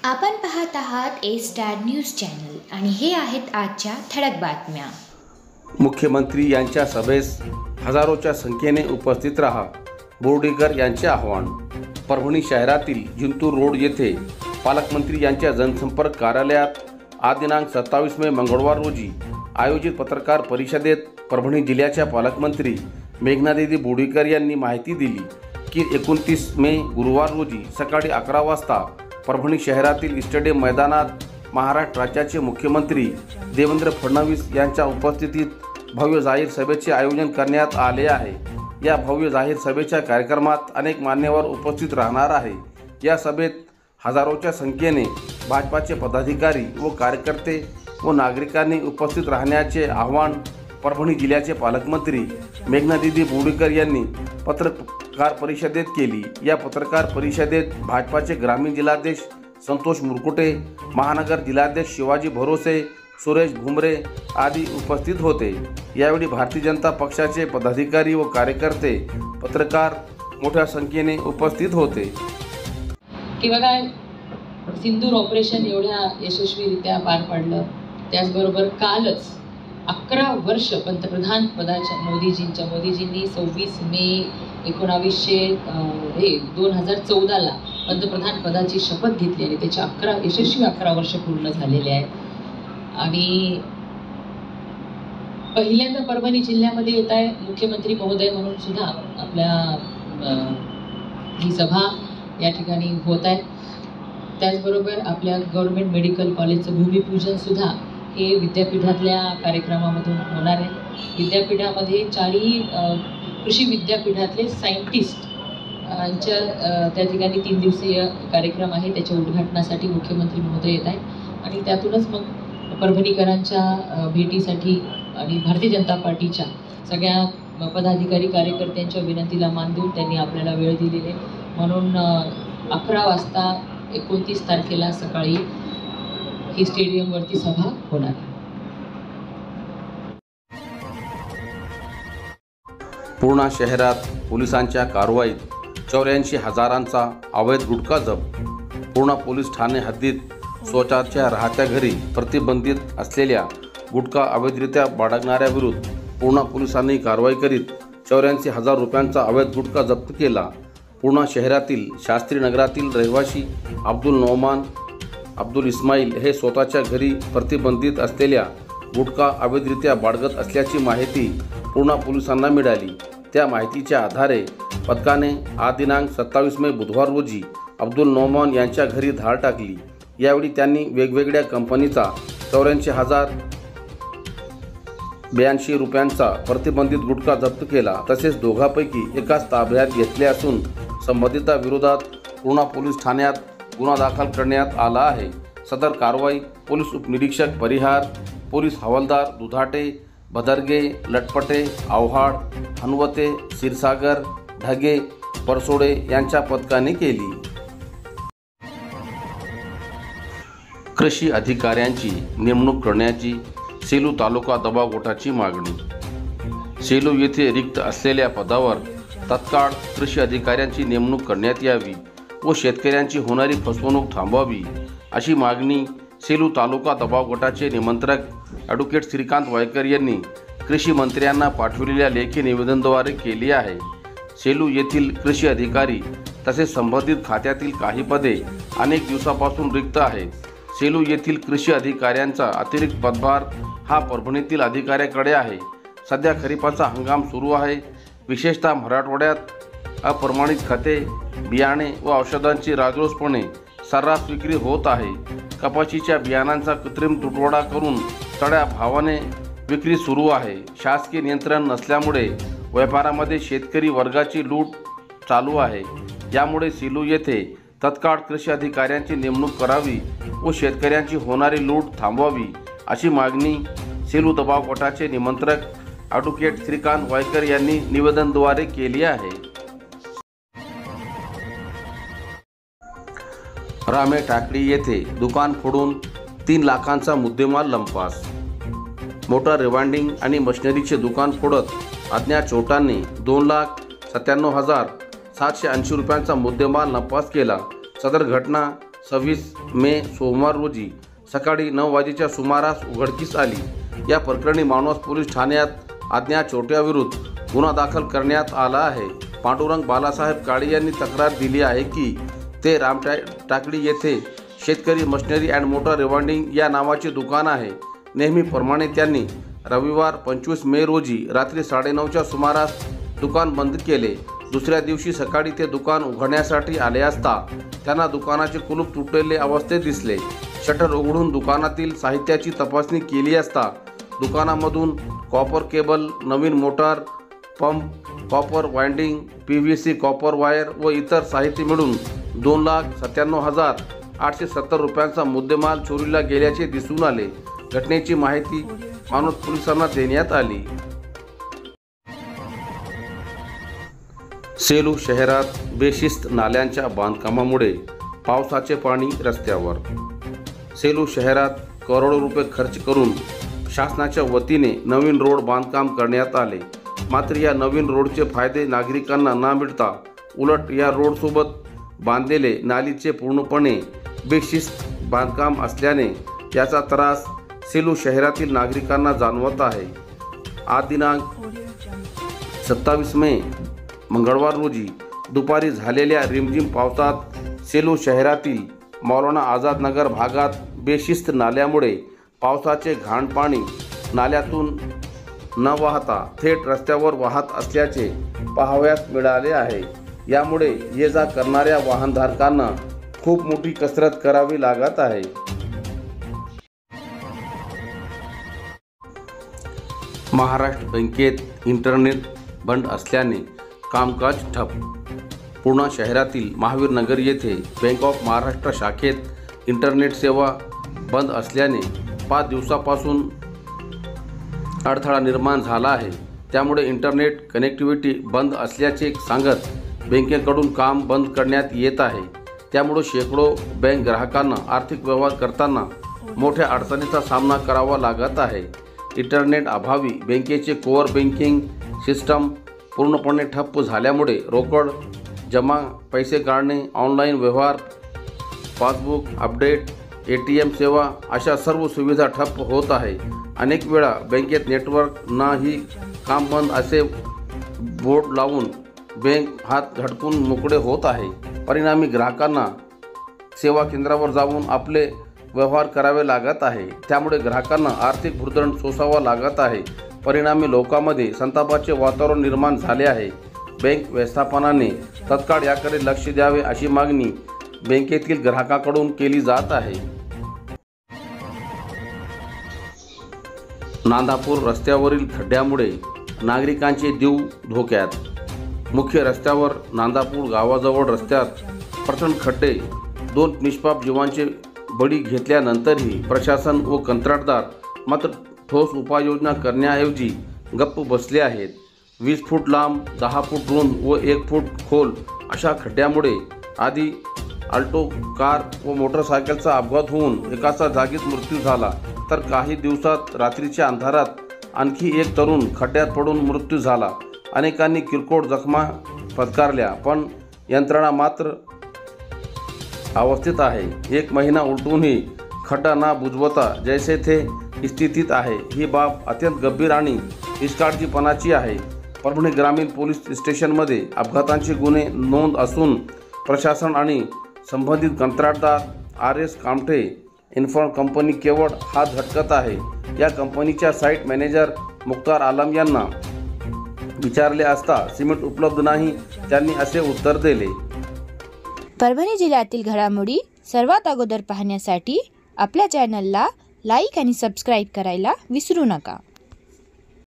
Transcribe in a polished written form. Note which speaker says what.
Speaker 1: आपण पाहत आहात ए स्टार न्यूज चॅनल आणि हे आहेत आजच्या ठळक बातम्या।
Speaker 2: मुख्यमंत्री यांच्या सभेस हजारोच्या संख्येने उपस्थित राहा, बोर्डीकर यांचे आवाहन। परभणी शहरातील जिंतूर रोड येथे पालकमंत्री यांच्या जनसंपर्क कार्यालयात आज दिनांक 27 मे मंगळवार रोजी आयोजित पत्रकार परिषदेत परभणी जिल्ह्याच्या पालकमंत्री मेघनादिदी बोर्डीकर यांनी माहिती दिली की 29 मे गुरुवार रोजी सकाळी 11 वाजता परभणी शहरातील स्टेडियम मैदानात महाराष्ट्र राज्याचे मुख्यमंत्री देवेंद्र फडणवीस यांच्या उपस्थितीत भव्य जाहीर सभेचे आयोजन करण्यात आले आहे। या भव्य जाहीर सभेच्या कार्यक्रमात अनेक मान्यवर उपस्थित राहणार आहे। या सभेत हजारोच्या संख्येने भाजपाचे पदाधिकारी व कार्यकर्ते व नागरिकांनी उपस्थित राहण्याचे आवाहन परभणी जिल्ह्याचे पालकमंत्री मेघनादिदी बोर्डीकर यांनी पत्रकार परिषदेत केली। या पत्रकार परिषदेत भाजपाचे ग्रामीण जिल्हाध्यक्ष संतोष मुरकुटे, महानगर जिल्हाध्यक्ष शिवाजी भरोसे, सुरेश भुमरे आदी उपस्थित होते। यावेळी भारतीय जनता पक्षाचे पदाधिकारी व कार्यकर्ते, पत्रकार मोठ्या संख्येने उपस्थित होते।
Speaker 3: किंवा काय सिंदूर ऑपरेशन एवढ्या यशस्वीरित्या पार पाडलं, त्याचबरोबर कालच 11 वर्ष पंतप्रधान पदाच्या मोदीजींनी 26 मे 2014 ला पंतप्रधान पदाची शपथ घेतली आणि त्याच्या 11 वर्ष पूर्ण झालेले आहेत। आणि पहिल्यांदा परभणी जिल्ह्यामध्ये येत आहे मुख्यमंत्री महोदय म्हणून सुद्धा आपल्या ही सभा या ठिकाणी होत आहे। त्याचबरोबर आपल्या गव्हर्नमेंट मेडिकल कॉलेजचं भूमिपूजन सुद्धा हे विद्यापीठातल्या कार्यक्रमामधून होणार आहे। विद्यापीठामध्ये 4 कृषी विद्यापीठातले सायंटिस्ट यांच्या त्या ठिकाणी 3 दिवसीय कार्यक्रम आहे, त्याच्या उद्घाटनासाठी मुख्यमंत्री महोदय येत आहे आणि त्यातूनच मग परभणीकरांच्या भेटीसाठी आणि भारतीय जनता पार्टीच्या सगळ्या पदाधिकारी कार्यकर्त्यांच्या विनंतीला मान देऊन त्यांनी आपल्याला वेळ दिलेली, म्हणून 11 वाजता 29 तारखेला सकाळी ही स्टेडियमवरती सभा होणार।
Speaker 2: पूर्णा शहरात पोलिसांच्या कारवाईत 84 हजारांचा अवैध गुटखा जप्त। पूर्णा पोलीस ठाणे हद्दीत स्वतःच्या राहत्या घरी प्रतिबंधित असलेल्या गुटखा अवैधरित्या बाळगणाऱ्याविरुद्ध पूर्णा पोलिसांनी कारवाई करीत 84 हजार रुपयांचा अवैध गुटखा जप्त केला। पूर्णा शहरातील शास्त्री नगरातील रहिवासी अब्दुल नोमान अब्दुल इस्माईल हे स्वतःच्या घरी प्रतिबंधित असलेल्या गुटखा अवैधरित्या बाळगत असल्याची माहिती पूर्णा पोलिसांना मिळाली। त्या माहितीच्या आधारे पथकाने आज दिनांक 27 मे बुधवार रोजी अब्दुल नोमान यांच्या घरी धाड टाकली। यावेळी त्यांनी वेगवेगळ्या कंपनीचा 84,082 रुपयांचा प्रतिबंधित गुटखा जप्त केला। तसेच दोघांपैकी एकास ताब्यात घेतले असून संबंधिताविरोधात पूर्णा पोलीस ठाण्यात गुन्हा दाखल करण्यात आला आहे। सदर कारवाई पोलीस उपनिरीक्षक परिहार, पोलीस हवालदार दुधाटे, भदरगे, लटपटे, आव्हाड, हनवते, क्षीरसागर, ढगे, परसोडे यांच्या पथकाने केली। कृषी अधिकाऱ्यांची नेमणूक करण्याची सेलू तालुका दबाव गटाची मागणी। सेलू येथे रिक्त असलेल्या पदावर तत्काळ कृषी अधिकाऱ्यांची नेमणूक करण्यात यावी व शेतकऱ्यांची होणारी फसवणूक थांबवावी अशी मागणी सेलू तालुका दबाव गटाचे निमंत्रक ॲडव्होकेट श्रीकांत वायकर यांनी कृषी मंत्र्यांना पाठवलेल्या लेखी निवेदनाद्वारे केली आहे। सेलू येथील कृषी अधिकारी तसेच संबंधित खात्यातील काही पदे अनेक दिवसापासून रिक्त आहेत। सेलू येथील कृषी अधिकाऱ्यांचा अतिरिक्त पदभार हा परभणीतील अधिकाऱ्याकडे आहे। सध्या खरीपाचा हंगाम सुरू आहे। विशेषतः मराठवाड्यात अप्रमाणित खते, बियाणे व औषधांची राजरोसपणे सर्रास विक्री होत आहे। कपाशीच्या बियाणांचा कृत्रिम तुटवडा करून चढ्या भावाने विक्री सुरू आहे। शासकीय नियंत्रण नसल्यामुळे व्यापारामध्ये शेतकरी वर्गाची लूट चालू आहे। यामुळे सेलू येथे तत्काळ कृषी अधिकाऱ्यांची नेमणूक करावी व शेतकऱ्यांची होणारी लूट थांबवावी अशी मागणी सेलू दबाव गटाचे निमंत्रक ॲडव्होकेट श्रीकांत वायकर यांनी निवेदनाद्वारे केली आहे। रामे टाकळी येथे दुकान फोडून 3 लाखांचा मुद्देमाल लंपास। मोटार रिवाइंडिंग आणि मशिनरीचे दुकान फोडत अज्ञात चोरट्यांनी 2,97,780 रुपयांचा मुद्देमाल लंपास केला। सदर घटना 26 मे सोमवार रोजी सकाळी 9 वाजेच्या सुमारास उघडकीस आली। या प्रकरणी माणूस पोलीस ठाण्यात अज्ञात चोरट्याविरुद्ध गुन्हा दाखल करण्यात आला आहे। पांडुरंग बालासाहेब काळे यांनी तक्रार दिली आहे की ते रामटाकडी येथे शेतकरी मशिनरी अँड मोटर रिवाइंडिंग या नावाचे दुकान आहे। नेहमीप्रमाणे त्यांनी रविवार 25 मे रोजी रात्री 9:30च्या सुमारास दुकान बंद केले। दुसऱ्या दिवशी सकाळी ते दुकान उघडण्यासाठी आले असता त्यांना दुकानाचे कुलूप तुटलेले अवस्थेत दिसले। शटर उघडून दुकानातील साहित्याची तपासणी केली असता दुकानामधून कॉपर केबल, नवीन motor pump, copper winding, PVC copper wire व इतर साहित्य मिळून 2,97,870 रुपयांचा मुद्देमाल चोरीला गेल्याचे दिसून आले। घटनेची माहिती मानवत पोलिसांना देण्यात आली। सेलू शहरात बेशिस्त नाल्यांच्या बांधकामामुळे पावसाचे पाणी रस्त्यावर। सेलू शहरात करोडो रुपये खर्च करून शासनाच्या वतीने नवीन रोड बांधकाम करण्यात आले। मात्र या नवीन रोडचे फायदे नागरिकांना न मिळता उलट या रोडसोबत बांधलेले नालीचे पूर्णपणे बेशिस्त बांधकाम असल्याने याचा त्रास सेलू शहरातील नागरिकांना जाणवत आहे। आज दिनांक 27 मे मंगळवार रोजी दुपारी झालेल्या रिमझिम पावसात सेलू शहरातील मौलाना आझाद नगर भागात बेशिस्त नाल्यामुळे पावसाचे घाण पाणी नाल्यातून न वाहता थेट रस्त्यावर वाहत असल्याचे पाहावयास मिळाले आहे। यामुळे ये जा करणाऱ्या वाहनधारकांना खूप मोठी कसरत करावी लागत आहे। महाराष्ट्र बँकेत इंटरनेट बंद असल्याने कामकाज ठप्प। पूर्णा शहरातील महावीर नगर येथे बँक ऑफ महाराष्ट्र शाखेत इंटरनेट सेवा बंद असल्याने 5 दिवसापासून अडथळा निर्माण झाला आहे। त्यामुळे इंटरनेट कनेक्टिव्हिटी बंद असल्याचे सांगत बँकेकडून काम बंद करण्यात येत आहे। त्यामुळे शेकडो बँक ग्राहकांना आर्थिक व्यवहार करताना मोठ्या अडचणीचा सामना करावा लागत आहे। इंटरनेट अभावी बँकेचे कोअर बँकिंग सिस्टम पूर्णपणे ठप्प झाल्यामुळे रोकड जमा, पैसे काढणे, ऑनलाईन व्यवहार, पासबुक अपडेट, ATM सेवा अशा सर्व सुविधा ठप्प होत आहे। अनेक वेळा बँकेत नेटवर्क नाही, काम बंद असे बोर्ड लावून बँक हात झटकून मोकळे होत आहे। परिणामी ग्राहकांना सेवा केंद्रावर जाऊन आपले व्यवहार करावे लागत आहे। त्यामुळे ग्राहकांना आर्थिक भुर्दंड सोसावा लागत आहे। परिणामी लोकांमध्ये संतापाचे वातावरण निर्माण झाले आहे। बँक व्यवस्थापनाने तत्काळ याकडे लक्ष द्यावे अशी मागणी बँकेतील ग्राहकांकडून केली जात आहे। नांदापूर रस्त्यावरील खड्ड्यामुळे नागरिकांचे जीव धोक्यात। मुख्य रस्त्यावर नांदापूर गावाजवळ रस्त्यात प्रचंड खड्डे, 2 निष्पाप जीवांचे बळी घेतल्यानंतरही प्रशासन व कंत्राटदार मात्र ठोस उपाययोजना करण्याऐवजी गप्प बसले आहेत। 20 फूट लांब, 10 फूट रुंद व 1 फूट खोल अशा खड्ड्यामुळे आधी अल्टो कार व मोटरसायकलचा अपघात होऊन एकाचा जागीच मृत्यू झाला, तर काही दिवसात रात्रीच्या अंधारात आणखी एक तरुण खड्ड्यात पडून मृत्यू झाला। अनेकांनी किरकोळ जखमा पत्करल्या, पण यंत्रणा मात्र अवस्थेत आहे। 1 महिना उलटूनही खड्डा ना बुजवता जैसे थे स्थितीत आहे। ही बाब अत्यंत गंभीर आणि निष्काळजीपणाची आहे। परभणी ग्रामीण पोलीस स्टेशनमध्ये अपघातांचे गुन्हे नोंद असून प्रशासन आणि संबंधित कंत्राटदार RS कामठे इन्फॉर्म कंपनी केवळ हात झटकत आहे। या कंपनीच्या साईट मॅनेजर मुख्तार आलम यांना विचारले असता सिमेंट उपलब्ध नाही, त्यांनी असे उत्तर दिले।
Speaker 4: परभणी जिल्ह्यातील घडामोडी सर्वात अगोदर पाहण्यासाठी आपल्या चॅनलला लाईक आणि सबस्क्राईब करायला विसरू नका।